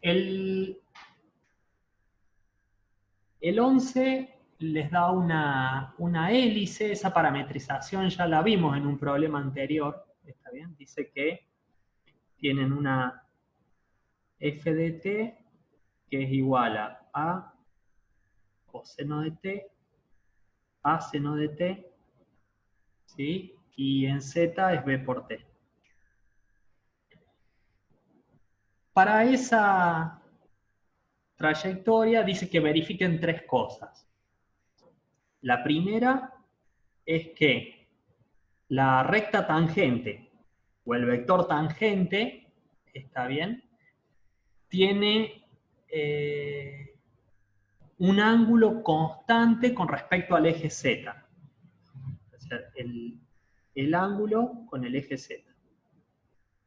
El 11 les da una hélice, esa parametrización ya la vimos en un problema anterior, ¿está bien? Dice que tienen una f de t que es igual a coseno de t, a seno de t, ¿sí? Y en z es b por t. Para esa trayectoria dice que verifiquen tres cosas. La primera es que la recta tangente o el vector tangente, ¿está bien?, tiene un ángulo constante con respecto al eje Z. O sea, el ángulo con el eje Z.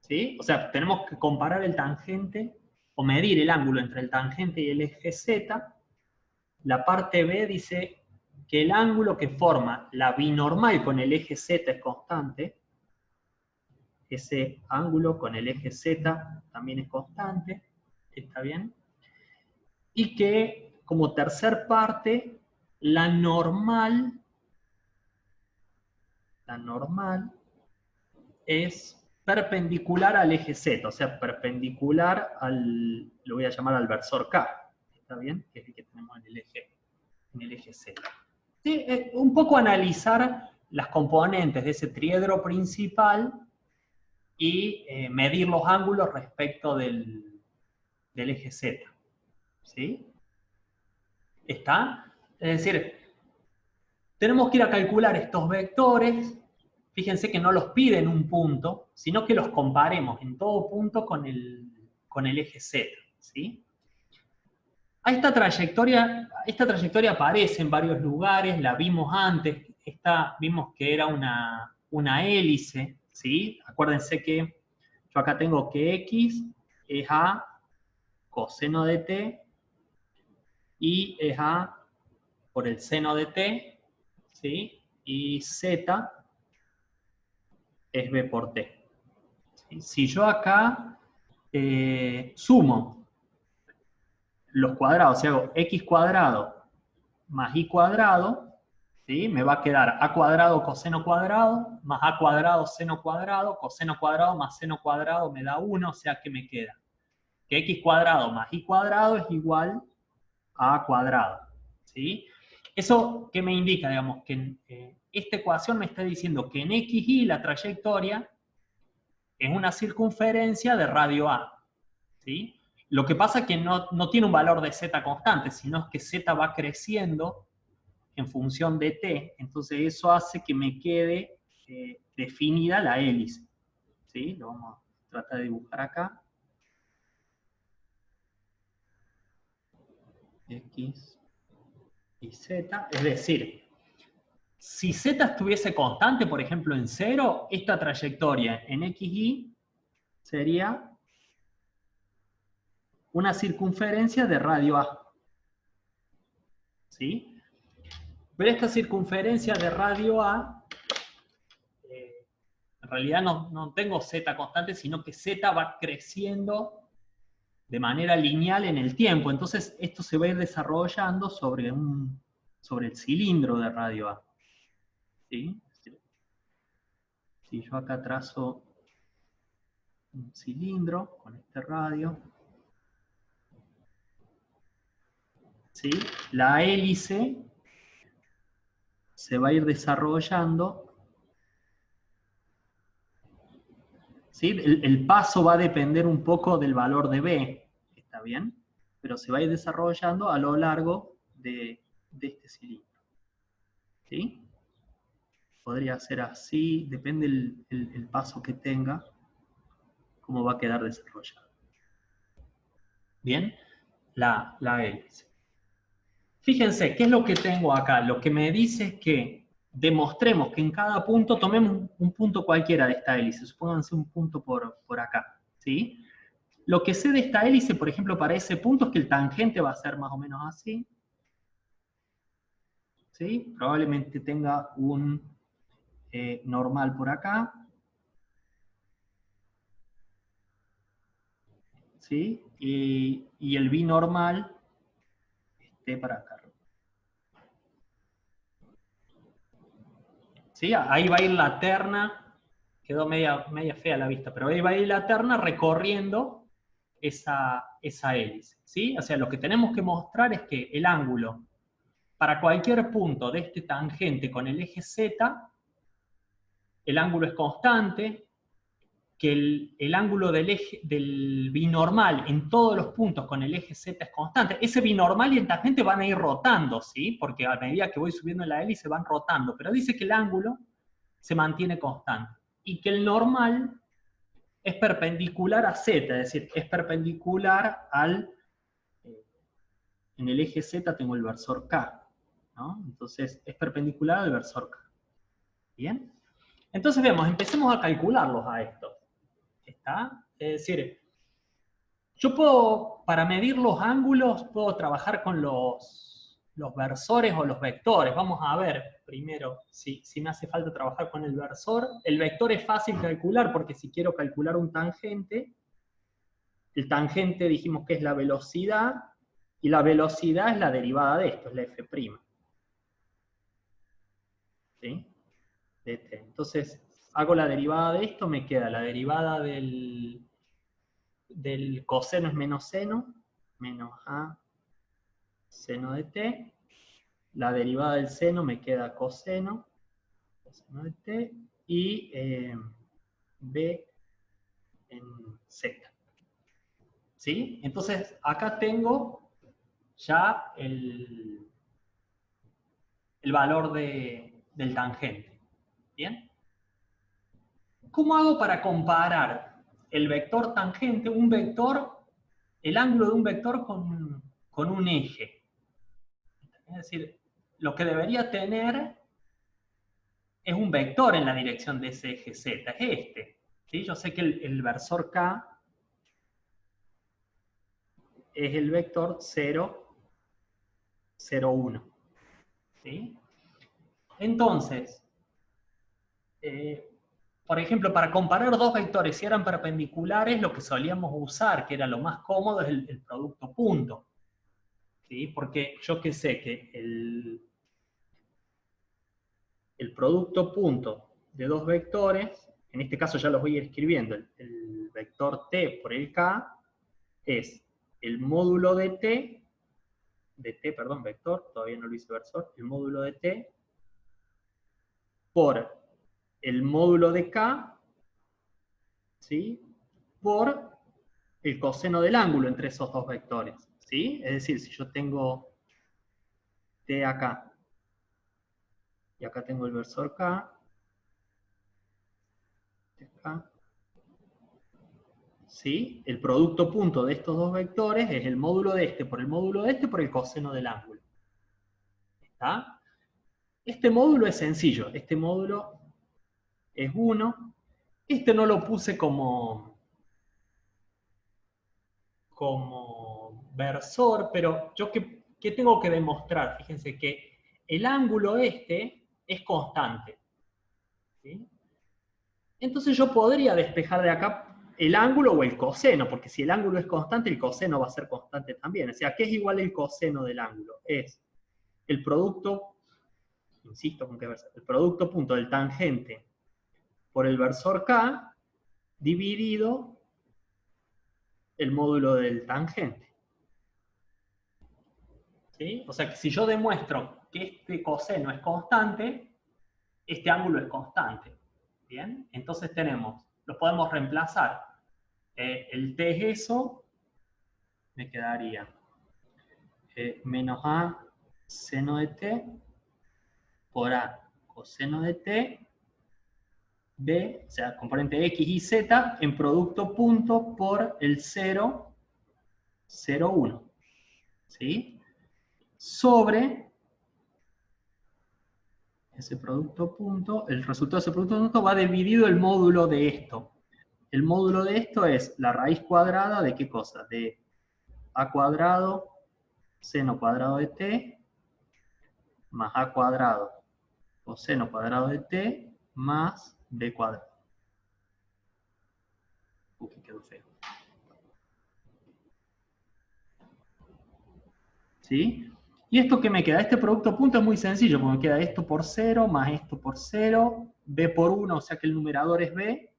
¿Sí? O sea, tenemos que comparar el tangente o medir el ángulo entre el tangente y el eje Z. La parte B dice que el ángulo que forma la binormal con el eje Z es constante. Ese ángulo con el eje Z también es constante. ¿Está bien? Y que, como tercer parte, la normal es perpendicular al eje Z, o sea, perpendicular al, lo voy a llamar al versor K, ¿está bien? Que es el que tenemos en el eje Z. Sí, un poco analizar las componentes de ese triedro principal y medir los ángulos respecto del eje Z. ¿Sí? ¿Está? Es decir, tenemos que ir a calcular estos vectores. Fíjense que no los pide en un punto, sino que los comparemos en todo punto con el eje Z. ¿Sí? Esta trayectoria aparece en varios lugares, la vimos antes, vimos que era una hélice, ¿sí? Acuérdense que yo acá tengo que X es A coseno de T y es A por el seno de T, ¿sí? Y Z es B por T. ¿Sí? Si yo acá sumo los cuadrados, si hago X cuadrado más Y cuadrado, ¿sí? Me va a quedar A cuadrado coseno cuadrado, más A cuadrado seno cuadrado, coseno cuadrado más seno cuadrado me da 1, o sea que me queda que X cuadrado más Y cuadrado es igual a A cuadrado. ¿Sí? ¿Eso qué me indica? Digamos, que esta ecuación me está diciendo que en XY la trayectoria es una circunferencia de radio A. ¿Sí? Lo que pasa es que no tiene un valor de z constante, sino que z va creciendo en función de t, entonces eso hace que me quede definida la hélice. ¿Sí? Lo vamos a tratar de dibujar acá. X y z, es decir, si z estuviese constante, por ejemplo en 0, esta trayectoria en XY sería una circunferencia de radio A. ¿Sí? Pero esta circunferencia de radio A, en realidad no tengo z constante, sino que z va creciendo de manera lineal en el tiempo. Entonces esto se va a ir desarrollando sobre el cilindro de radio A. ¿Sí? Si yo acá trazo un cilindro con este radio, ¿sí? La hélice se va a ir desarrollando, ¿sí? El paso va a depender un poco del valor de B, ¿está bien? Pero se va a ir desarrollando a lo largo de este cilindro. ¿Sí? Podría ser así, depende el paso que tenga, cómo va a quedar desarrollado. Bien, la hélice. Fíjense, ¿qué es lo que tengo acá? Lo que me dice es que demostremos que en cada punto, tomemos un punto cualquiera de esta hélice, supónganse un punto por acá, ¿sí? Lo que sé de esta hélice, por ejemplo, para ese punto es que el tangente va a ser más o menos así, ¿sí? Probablemente tenga un normal por acá, ¿sí? y el binormal esté para acá. ¿Sí? Ahí va a ir la terna, quedó media fea la vista, pero ahí va a ir la terna recorriendo esa hélice. ¿Sí? O sea, lo que tenemos que mostrar es que el ángulo para cualquier punto de este tangente con el eje Z, el ángulo es constante, que el ángulo del binormal en todos los puntos con el eje Z es constante. Ese binormal y el tangente van a ir rotando, ¿sí? Porque a medida que voy subiendo en la hélice van rotando, pero dice que el ángulo se mantiene constante y que el normal es perpendicular a Z, es decir, es perpendicular al... en el eje Z tengo el versor K, ¿no? Entonces es perpendicular al versor K. ¿Bien? Entonces vemos, empecemos a calcularlos a estos. ¿Está? Es decir, yo puedo, para medir los ángulos, puedo trabajar con los versores o los vectores. Vamos a ver primero si me hace falta trabajar con el versor. El vector es fácil calcular porque si quiero calcular un tangente, el tangente dijimos que es la velocidad, y la velocidad es la derivada de esto, es la f'. ¿Sí? De t. Entonces, hago la derivada de esto, me queda la derivada del coseno es menos seno, menos a seno de t. La derivada del seno me queda coseno de t, y b en z. ¿Sí? Entonces, acá tengo ya el valor del tangente. ¿Bien? ¿Cómo hago para comparar el vector tangente, un vector, el ángulo de un vector con un eje? Es decir, lo que debería tener es un vector en la dirección de ese eje Z, es este. ¿Sí? Yo sé que el versor K es el vector 0, 0, 1. ¿Sí? Entonces, por ejemplo, para comparar dos vectores si eran perpendiculares, lo que solíamos usar, que era lo más cómodo, es el producto punto. ¿Sí? Porque yo que sé que el producto punto de dos vectores, en este caso ya los voy a ir escribiendo, el vector t por el k, es el módulo de t, perdón, vector, todavía no lo hice versor, el módulo de t por el módulo de k, ¿sí? Por el coseno del ángulo entre esos dos vectores, ¿sí? Es decir, si yo tengo t acá, y acá tengo el versor k, acá, ¿sí? El producto punto de estos dos vectores es el módulo de este por el módulo de este por el coseno del ángulo. ¿Está? Este módulo es sencillo, este módulo es 1. Este no lo puse como versor, pero yo ¿qué tengo que demostrar? Fíjense que el ángulo este es constante. ¿Sí? Entonces yo podría despejar de acá el ángulo o el coseno, porque si el ángulo es constante, el coseno va a ser constante también. O sea, ¿qué es igual el coseno del ángulo? Es el producto, insisto con qué versor, el producto punto del tangente por el versor K dividido el módulo del tangente. ¿Sí? O sea que si yo demuestro que este coseno es constante, este ángulo es constante. ¿Bien? Entonces tenemos, lo podemos reemplazar. El t es eso, me quedaría menos a seno de t por a coseno de t, b, o sea, componente x y z, en producto punto por el 0, 0, 1. ¿Sí? Sobre ese producto punto, el resultado de ese producto punto va dividido el módulo de esto. El módulo de esto es la raíz cuadrada de ¿qué cosa? De a cuadrado seno cuadrado de t más a cuadrado coseno cuadrado de t más b cuadrado. Que quedó feo. ¿Sí? ¿Y esto qué me queda? Este producto punto es muy sencillo, porque me queda esto por 0, más esto por 0, b por 1, o sea que el numerador es b,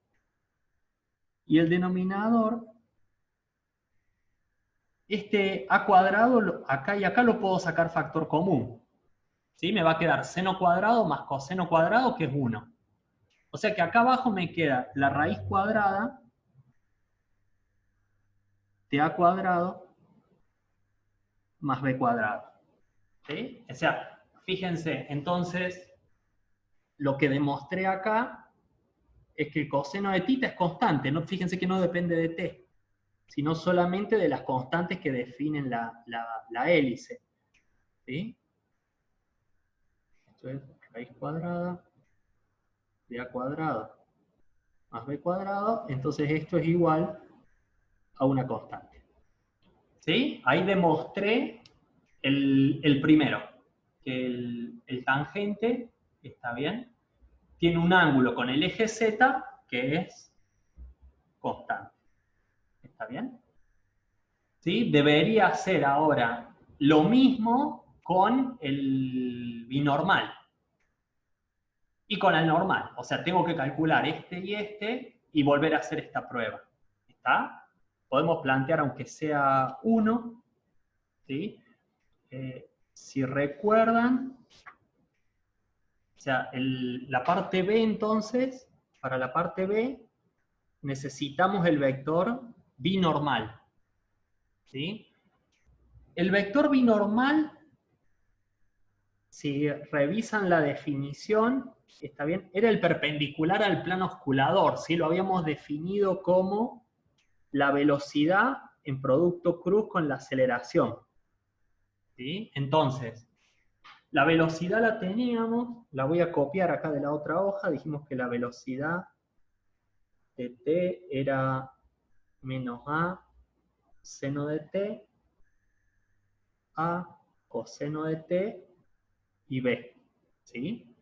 y el denominador, este a cuadrado, acá y acá lo puedo sacar factor común. ¿Sí? Me va a quedar seno cuadrado más coseno cuadrado, que es 1. O sea que acá abajo me queda la raíz cuadrada de a cuadrado más b cuadrado. ¿Sí? O sea, fíjense, entonces, lo que demostré acá es que el coseno de tita es constante. ¿No? Fíjense que no depende de t, sino solamente de las constantes que definen la hélice. ¿Sí? Esto es raíz cuadrada de a cuadrado más b cuadrado, entonces esto es igual a una constante. ¿Sí? Ahí demostré el primero, que el tangente, está bien, tiene un ángulo con el eje Z que es constante. ¿Está bien? ¿Sí? Debería hacer ahora lo mismo con el binormal y con el normal. O sea, tengo que calcular este y volver a hacer esta prueba. ¿Está? Podemos plantear, aunque sea 1, ¿sí? Si recuerdan, o sea, la parte B entonces, para la parte B, necesitamos el vector binormal. ¿Sí? El vector binormal, si revisan la definición, está bien, era el perpendicular al plano osculador, ¿sí? Lo habíamos definido como la velocidad en producto cruz con la aceleración. ¿Sí? Entonces, la velocidad la teníamos, la voy a copiar acá de la otra hoja, dijimos que la velocidad de t era menos a seno de t, a coseno de t y b. ¿Sí?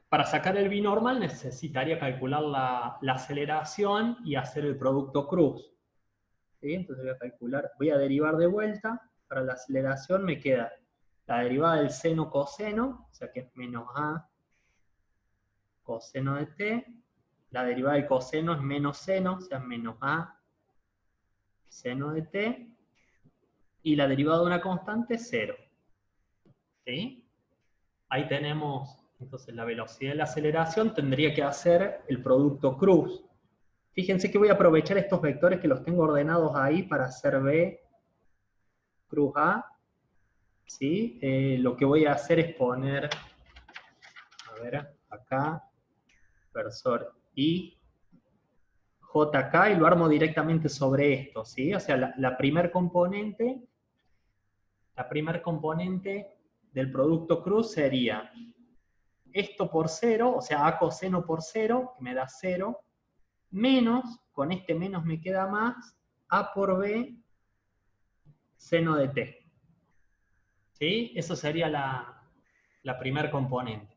Para sacar el binormal necesitaría calcular la aceleración y hacer el producto cruz. ¿Sí? Entonces voy a calcular, voy a derivar de vuelta. Para la aceleración me queda la derivada del seno coseno, o sea que es menos a coseno de t. La derivada del coseno es menos seno, o sea, menos a seno de t. Y la derivada de una constante es 0. ¿Sí? Ahí tenemos, entonces, la velocidad de la aceleración. Tendría que hacer el producto cruz. Fíjense que voy a aprovechar estos vectores que los tengo ordenados ahí para hacer b cruz a. ¿Sí? Lo que voy a hacer es poner, a ver, acá, cursor y JK, y lo armo directamente sobre esto, ¿sí? O sea, la primer componente del producto cruz sería esto por 0, o sea, a coseno por 0, que me da 0, menos, con este menos me queda más, a por b seno de t. ¿Sí? Eso sería la primer componente.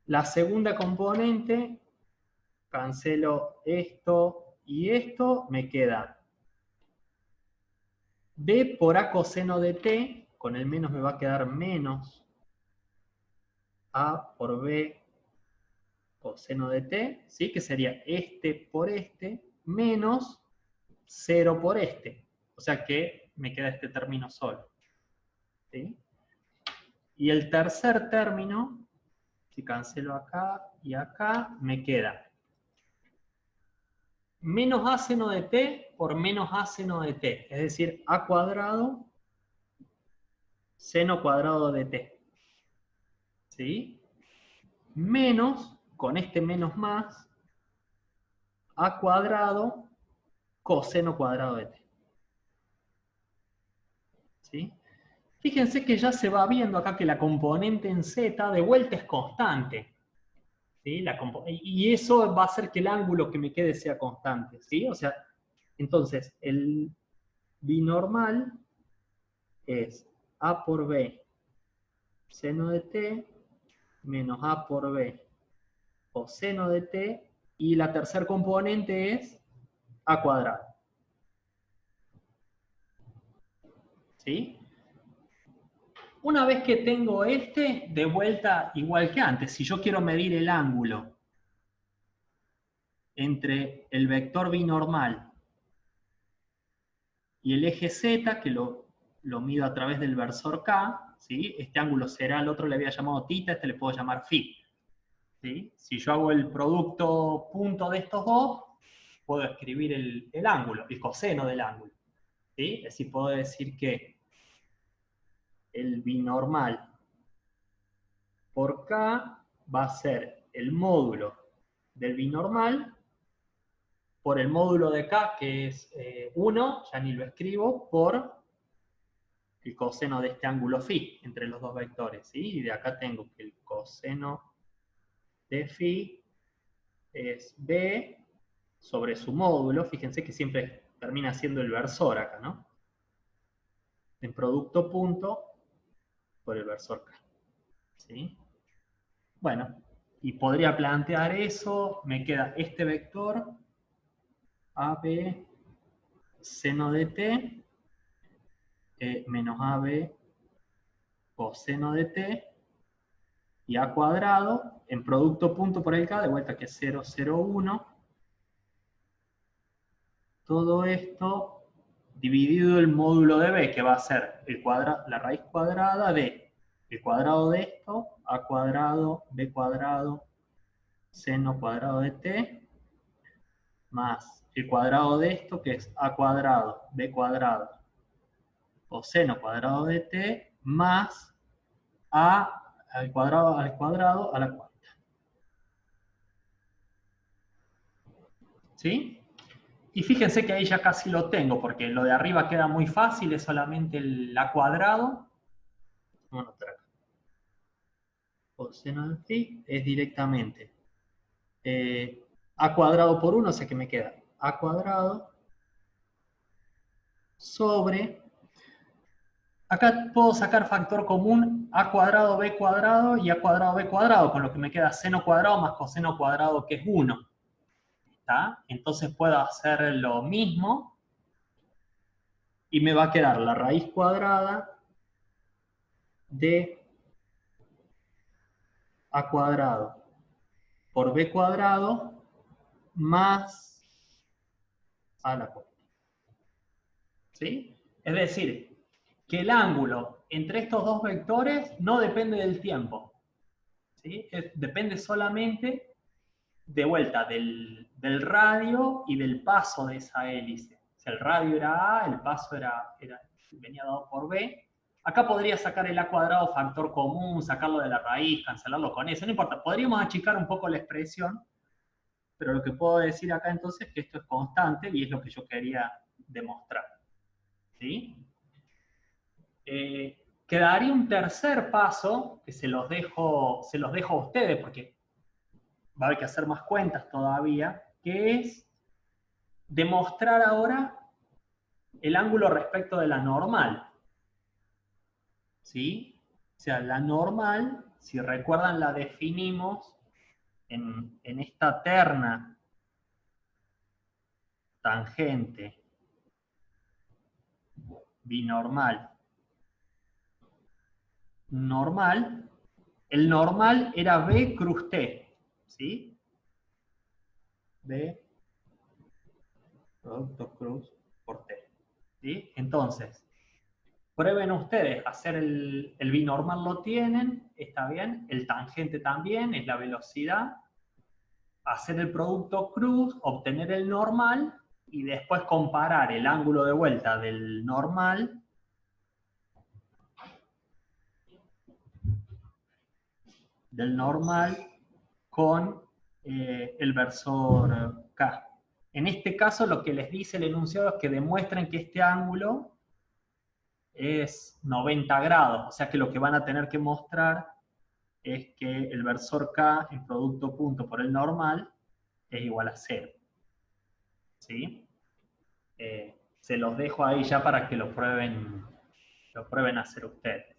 La segunda componente, cancelo esto y esto, me queda b por a coseno de t, con el menos me va a quedar menos a por b coseno de t, ¿sí? Que sería este por este, menos 0 por este. O sea que me queda este término solo. ¿Sí? Y el tercer término, si cancelo acá y acá, me queda menos a seno de t por menos a seno de t, es decir, a cuadrado seno cuadrado de t. ¿Sí? Menos, con este menos más, a cuadrado coseno cuadrado de t. ¿Sí? Fíjense que ya se va viendo acá que la componente en z de vuelta es constante. ¿Sí? Y eso va a hacer que el ángulo que me quede sea constante. ¿Sí? O sea, entonces, el binormal es a por b seno de t menos a por b coseno de t, y la tercer componente es a cuadrado. ¿Sí? Una vez que tengo de vuelta igual que antes, si yo quiero medir el ángulo entre el vector binormal y el eje Z, que lo mido a través del versor K, ¿sí? Este ángulo será, al otro le había llamado θ, este le puedo llamar φ. ¿Sí? Si yo hago el producto punto de estos dos, puedo escribir el ángulo, el coseno del ángulo. ¿Sí? Es decir, puedo decir que el binormal por K va a ser el módulo del binormal por el módulo de K, que es 1, ya ni lo escribo, por el coseno de este ángulo φ entre los dos vectores. ¿Sí? Y de acá tengo que el coseno de φ es B sobre su módulo. Fíjense que siempre termina siendo el versor acá, ¿no? En producto punto por el versor K. ¿Sí? Bueno, y podría plantear eso, me queda este vector, AB seno de t, menos AB coseno de t, y A cuadrado, en producto punto por el K, de vuelta que es 0, 0, 1, todo esto dividido el módulo de B, que va a ser la raíz cuadrada de el cuadrado de esto, A cuadrado, B cuadrado, seno cuadrado de t, más el cuadrado de esto, que es A cuadrado, B cuadrado, coseno cuadrado de t, más A al cuadrado a la cuarta. ¿Sí? Y fíjense que ahí ya casi lo tengo, porque lo de arriba queda muy fácil, es solamente el A cuadrado. Bueno, coseno de phi es directamente A cuadrado por 1, o sea que me queda A cuadrado sobre... Acá puedo sacar factor común A cuadrado B cuadrado y A cuadrado B cuadrado, con lo que me queda seno cuadrado más coseno cuadrado, que es 1. ¿Está? Entonces puedo hacer lo mismo y me va a quedar la raíz cuadrada de A cuadrado por B cuadrado más A la cuarta. ¿Sí? Es decir, que el ángulo entre estos dos vectores no depende del tiempo. ¿Sí? Depende solamente de vuelta del radio y del paso de esa hélice. Si el radio era A, el paso venía dado por B. Acá podría sacar el A cuadrado factor común, sacarlo de la raíz, cancelarlo con eso, no importa. Podríamos achicar un poco la expresión, pero lo que puedo decir acá entonces es que esto es constante y es lo que yo quería demostrar. ¿Sí? Quedaría un tercer paso que se los dejo a ustedes porque va a haber que hacer más cuentas todavía, que es demostrar ahora el ángulo respecto de la normal. ¿Sí? O sea, la normal, si recuerdan, la definimos en esta terna tangente binormal normal. El normal era B cruz T. ¿Sí? B producto cruz por T. ¿Sí? Entonces, prueben ustedes, hacer el binormal lo tienen, está bien, el tangente también, es la velocidad, hacer el producto cruz, obtener el normal, y después comparar el ángulo de vuelta del normal con el versor K. En este caso lo que les dice el enunciado es que demuestren que este ángulo es 90 grados, o sea que lo que van a tener que mostrar es que el versor K en producto punto por el normal es igual a 0. ¿Sí? Se los dejo ahí ya para que lo prueben a hacer ustedes.